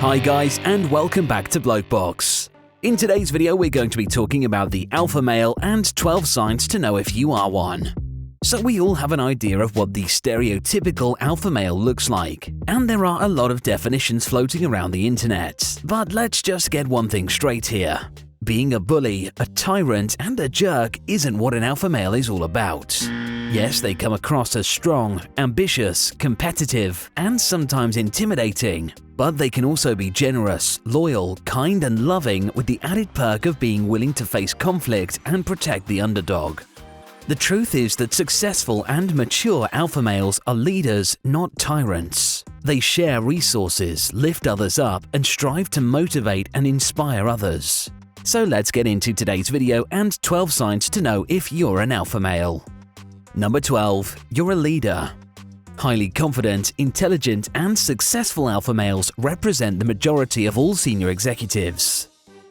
Hi guys, and welcome back to Blokebox. In today's video we're going to be talking about the alpha male and 12 signs to know if you are one. So we all have an idea of what the stereotypical alpha male looks like, and there are a lot of definitions floating around the internet. But let's just get one thing straight here. Being a bully, a tyrant, and a jerk isn't what an alpha male is all about. Yes, they come across as strong, ambitious, competitive, and sometimes intimidating, but they can also be generous, loyal, kind, and loving, with the added perk of being willing to face conflict and protect the underdog. The truth is that successful and mature alpha males are leaders, not tyrants. They share resources, lift others up, and strive to motivate and inspire others. So let's get into today's video and 12 signs to know if you're an alpha male. Number 12. You're a leader. Highly confident, intelligent, and successful alpha males represent the majority of all senior executives.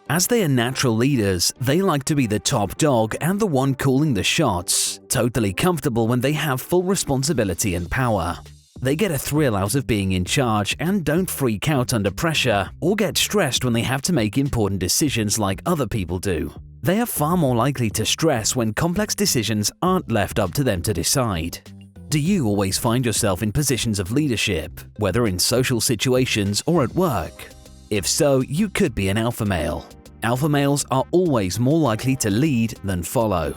As they are natural leaders, they like to be the top dog and the one calling the shots, totally comfortable when they have full responsibility and power. They get a thrill out of being in charge and don't freak out under pressure or get stressed when they have to make important decisions like other people do. They are far more likely to stress when complex decisions aren't left up to them to decide. Do you always find yourself in positions of leadership, whether in social situations or at work? If so, you could be an alpha male. Alpha males are always more likely to lead than follow.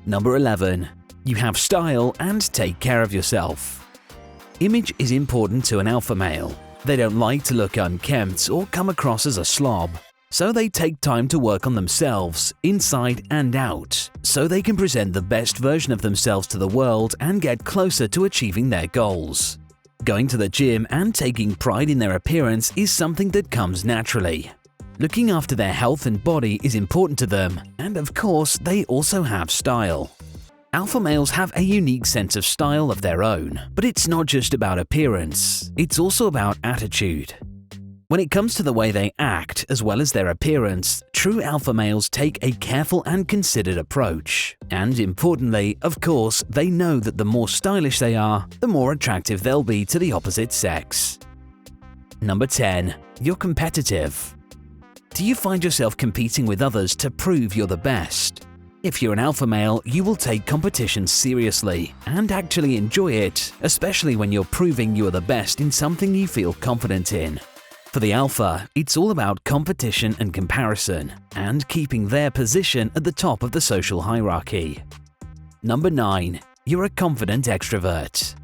Number 11. You have style and take care of yourself. Image is important to an alpha male. They don't like to look unkempt or come across as a slob. So they take time to work on themselves, inside and out, so they can present the best version of themselves to the world and get closer to achieving their goals. Going to the gym and taking pride in their appearance is something that comes naturally. Looking after their health and body is important to them, and of course, they also have style. Alpha males have a unique sense of style of their own, but it's not just about appearance, it's also about attitude. When it comes to the way they act as well as their appearance, true alpha males take a careful and considered approach. And importantly, of course, they know that the more stylish they are, the more attractive they'll be to the opposite sex. Number 10. You're competitive. Do you find yourself competing with others to prove you're the best? If you're an alpha male, you will take competition seriously and actually enjoy it, especially when you're proving you are the best in something you feel confident in. For the alpha, it's all about competition and comparison, and keeping their position at the top of the social hierarchy. Number 9. You're a confident extrovert.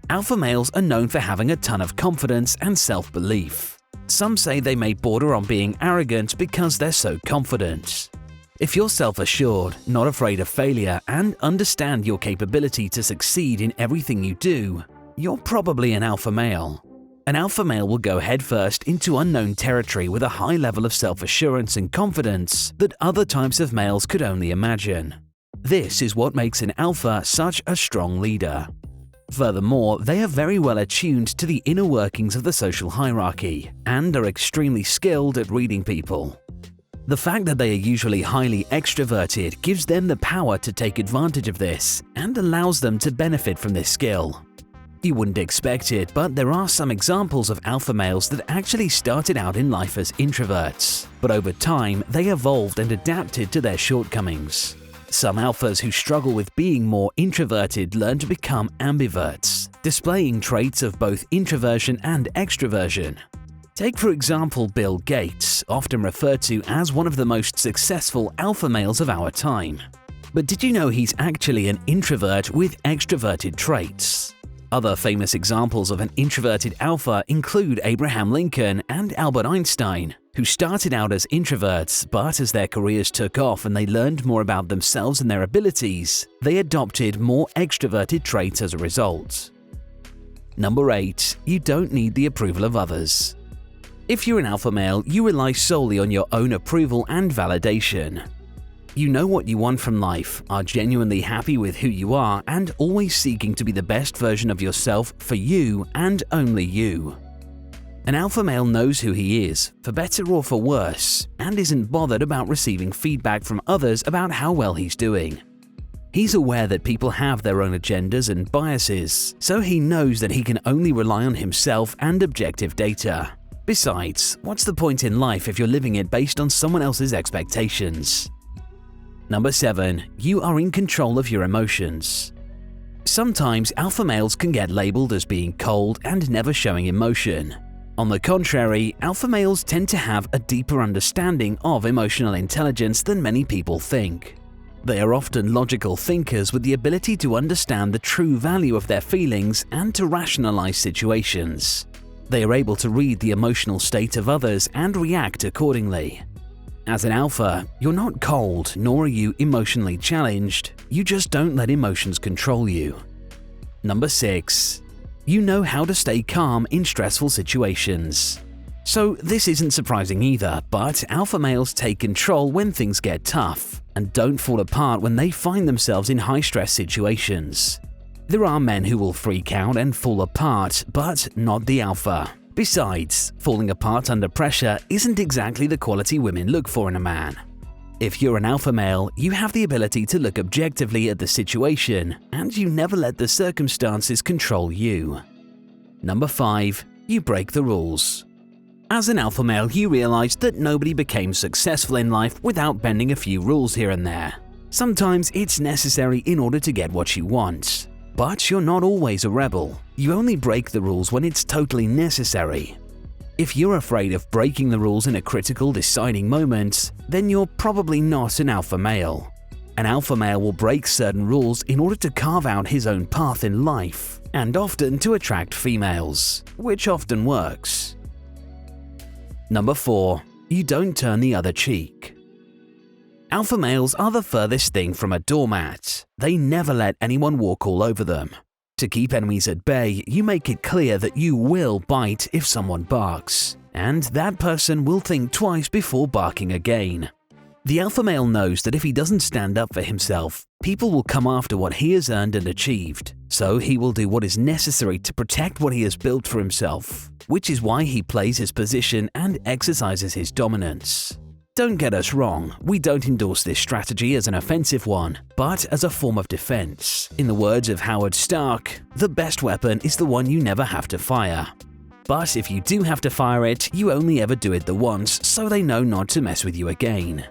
Alpha males are known for having a ton of confidence and self-belief. Some say they may border on being arrogant because they're so confident. If you're self-assured, not afraid of failure, and understand your capability to succeed in everything you do, you're probably an alpha male. An alpha male will go headfirst into unknown territory with a high level of self-assurance and confidence that other types of males could only imagine. This is what makes an alpha such a strong leader. Furthermore, they are very well attuned to the inner workings of the social hierarchy and are extremely skilled at reading people. The fact that they are usually highly extroverted gives them the power to take advantage of this and allows them to benefit from this skill. You wouldn't expect it, but there are some examples of alpha males that actually started out in life as introverts, but over time they evolved and adapted to their shortcomings. Some alphas who struggle with being more introverted learn to become ambiverts, displaying traits of both introversion and extroversion. Take for example Bill Gates, often referred to as one of the most successful alpha males of our time. But did you know he's actually an introvert with extroverted traits? Other famous examples of an introverted alpha include Abraham Lincoln and Albert Einstein, who started out as introverts, but as their careers took off and they learned more about themselves and their abilities, they adopted more extroverted traits as a result. Number 8. You don't need the approval of others. If you're an alpha male, you rely solely on your own approval and validation. You know what you want from life, are genuinely happy with who you are, and always seeking to be the best version of yourself for you and only you. An alpha male knows who he is, for better or for worse, and isn't bothered about receiving feedback from others about how well he's doing. He's aware that people have their own agendas and biases, so he knows that he can only rely on himself and objective data. Besides, what's the point in life if you're living it based on someone else's expectations? Number 7. You are in control of your emotions. Sometimes alpha males can get labeled as being cold and never showing emotion. On the contrary, alpha males tend to have a deeper understanding of emotional intelligence than many people think. They are often logical thinkers with the ability to understand the true value of their feelings and to rationalize situations. They are able to read the emotional state of others and react accordingly. As an alpha, you're not cold nor are you emotionally challenged, you just don't let emotions control you. Number 6. You know how to stay calm in stressful situations. So this isn't surprising either, but alpha males take control when things get tough and don't fall apart when they find themselves in high-stress situations. There are men who will freak out and fall apart, but not the alpha. Besides, falling apart under pressure isn't exactly the quality women look for in a man. If you're an alpha male, you have the ability to look objectively at the situation, and you never let the circumstances control you. Number 5. You break the rules. As an alpha male, you realize that nobody became successful in life without bending a few rules here and there. Sometimes it's necessary in order to get what you want. But you're not always a rebel. You only break the rules when it's totally necessary. If you're afraid of breaking the rules in a critical, deciding moment, then you're probably not an alpha male. An alpha male will break certain rules in order to carve out his own path in life, and often to attract females, which often works. Number 4. You don't turn the other cheek. Alpha males are the furthest thing from a doormat. They never let anyone walk all over them. To keep enemies at bay, you make it clear that you will bite if someone barks, and that person will think twice before barking again. The alpha male knows that if he doesn't stand up for himself, people will come after what he has earned and achieved, so he will do what is necessary to protect what he has built for himself, which is why he plays his position and exercises his dominance. Don't get us wrong, we don't endorse this strategy as an offensive one, but as a form of defense. In the words of Howard Stark, the best weapon is the one you never have to fire. But if you do have to fire it, you only ever do it the once, so they know not to mess with you again.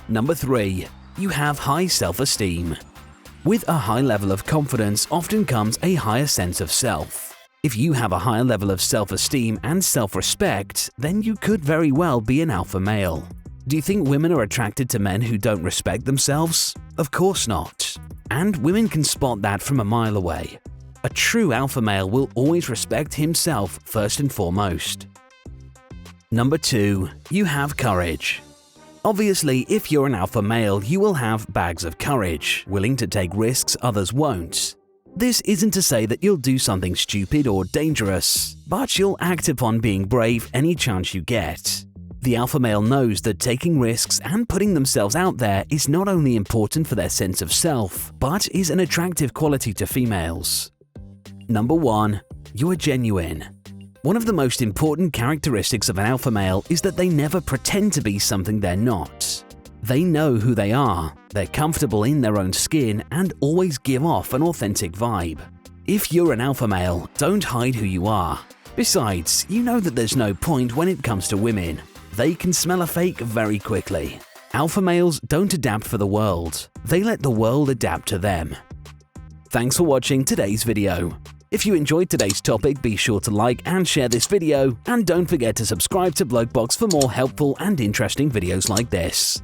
Number 3. You have high self-esteem. With a high level of confidence often comes a higher sense of self. If you have a higher level of self-esteem and self-respect, then you could very well be an alpha male. Do you think women are attracted to men who don't respect themselves? Of course not. And women can spot that from a mile away. A true alpha male will always respect himself first and foremost. Number 2. You have courage. Obviously, if you're an alpha male, you will have bags of courage, willing to take risks others won't. This isn't to say that you'll do something stupid or dangerous, but you'll act upon being brave any chance you get. The alpha male knows that taking risks and putting themselves out there is not only important for their sense of self, but is an attractive quality to females. Number 1. You are genuine. One of the most important characteristics of an alpha male is that they never pretend to be something they're not. They know who they are, they're comfortable in their own skin, and always give off an authentic vibe. If you're an alpha male, don't hide who you are. Besides, you know that there's no point when it comes to women. They can smell a fake very quickly. Alpha males don't adapt for the world, they let the world adapt to them. Thanks for watching today's video. If you enjoyed today's topic, be sure to like and share this video, and don't forget to subscribe to Blokebox for more helpful and interesting videos like this.